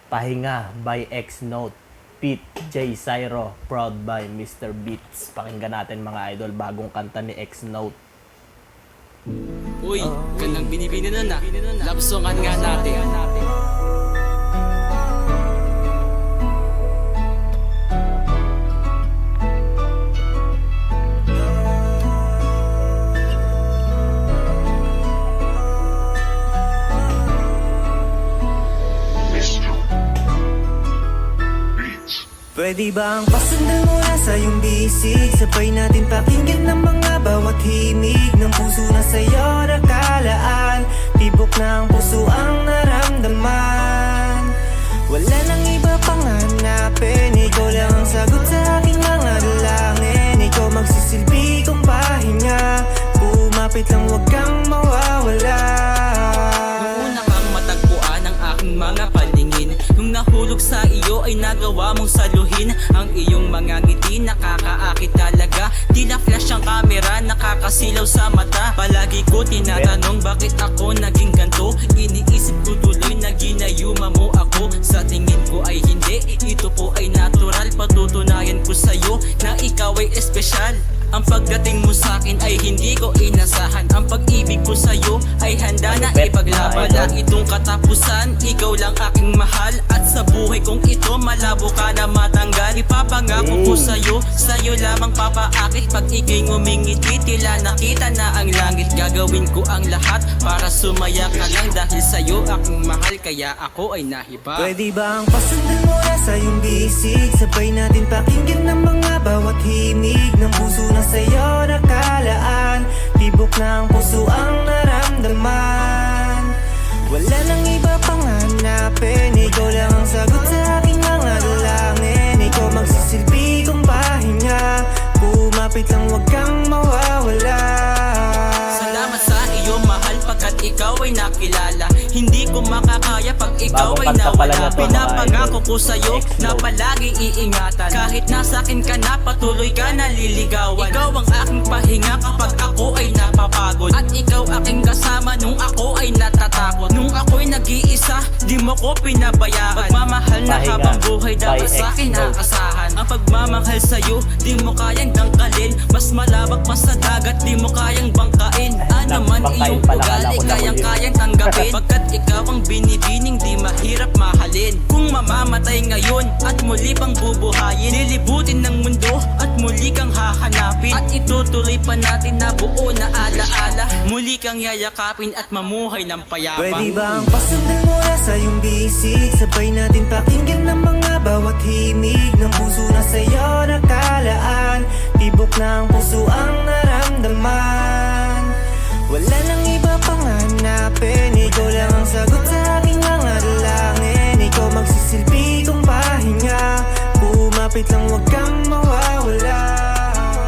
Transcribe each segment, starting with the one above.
Pahinga by X-Note, Pete J. Cyro, proud by Mr. Beats. Pakinggan natin mga idol, bagong kanta ni X-Note. Uy, gandang binibini nun ah. Love songan nga natin. Pwede bang pasundan mo na sa iyong bisig? Sabay natin pakinggan ng mga bawat himig ng puso na sa'yo nakalaan. Tibok ng puso ang naramdaman. Wala nang iba pang hanapin, ikaw lang ang sagot sa aking mga dalangin. Ikaw magsisilbi kong pahinga, kumapit lang huwag kang mawawala. Una kang matagpuan ang aking mga paningin. Nung nahulog sa iyo ay nagawa mong saluhin. Ang iyong mga ngiti nakakaakit talaga. Di na flash ang camera, nakakasilaw sa mata. Palagi ko tinatanong bakit ako naging ganto. Iniisip ko tuloy na ginayuma mo ako. Sa tingin ko ay hindi, ito po ay natural. Patutunayan ko sa'yo na ikaw ay espesyal. Ang pagdating mo sa'kin ay hindi ko inasahan. Ang pag-ibig ko sa'yo ay handa na ipaglaban. Na itong katapusan, ikaw lang aking mahal. At sa buhay kong ito, malabo ka na matanggal. Ipapangako ko sa'yo lamang papaakit. Pag ikay ngumingiti, tila nakita na ang langit. Gagawin ko ang lahat para sumaya ka lang. Dahil sa'yo aking mahal, kaya ako ay nahiba. Pwede bang pasundan mo na sa iyong bisig? Sabay natin pakinggan ng mga bawat himig ng puso na sa'yo nakalaan. Tibok ng puso ang naramdaman. Wala nang iba pang hanapin, ikaw lang ang sagot sa aking mga dalangin. Ikaw magsisilbi kong pahinga, kumapit lang huwag kang mawawala. Salamat sa iyo mahal pagkat ikaw ay nakilala. Hindi ko makakaya pag ikaw Bagong ay kanta pala nawala. niya to, Pinapangako mga ko sa'yo X-Note. na palagi iingatan. Kahit nasa akin ka na, patuloy ka naliligawan. Ikaw ang aking pahinga kapag ako ay napapagod. At ikaw aking kasama nung ako ay natatakot. Nung ako'y nag-iisa, di mo ko pinabayaan. Pagmamahal na Pahinga habang buhay dapat by sa akin X-Note. nakasahan. Ang pagmamahal sa'yo, di mo kayang dangkalin. Mas malawak mas sa dagat, di mo kayang bangkain. Ano man Bangkain iyong pala, ugali, kala ko na kayang tanggapin. Pagkat ikaw ang binibining di mahirap mahalin. Kung mamamatay ngayon at muli pang bubuhayin, lilibutin ng mundo at muli kang hahanapin. At itutuloy pa natin na buo na alaala. Muli kang yayakapin at mamuhay ng payapa. Pwede bang pasundan mo na sa iyong bisig? Sabay natin pakinggan ng mga bawat himig ng puso na sa'yo nakalaan. Tibok ng puso ang naramdaman. Wala nang iba pang hanapin, ikaw lang ang sagot sa aking mga dalangin. Ikaw magsisilbi kong pahinga, kumapit lang huwag kang mawawala.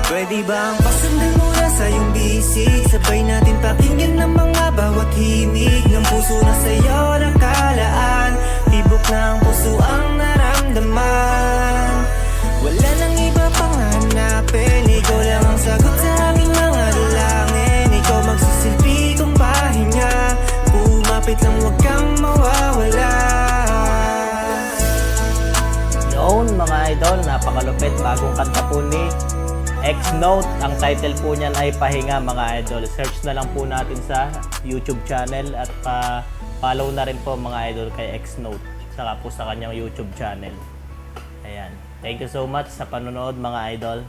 Pwede bang pasundan mo na sa iyong bisig? Sabay natin pakinggan ng mga bawat himig ng puso na sa'yo nakalaan. Tibok ng puso ang naramdaman. Wala nang iba pang hanapin, ikaw lang ang sagot sa aking mga dalangin. Ikaw magsisilbi kong pahinga, kumapit lang huwag kang mawawala. Noon mga idol, napakalupit, bagong kanta po ni X-Note. Ang title po niyan ay Pahinga mga idol. Search na lang po natin sa YouTube channel at follow na rin po mga idol kay X-Note saka po sa kanyang YouTube channel. Ayan. Thank you so much sa panonood mga idol.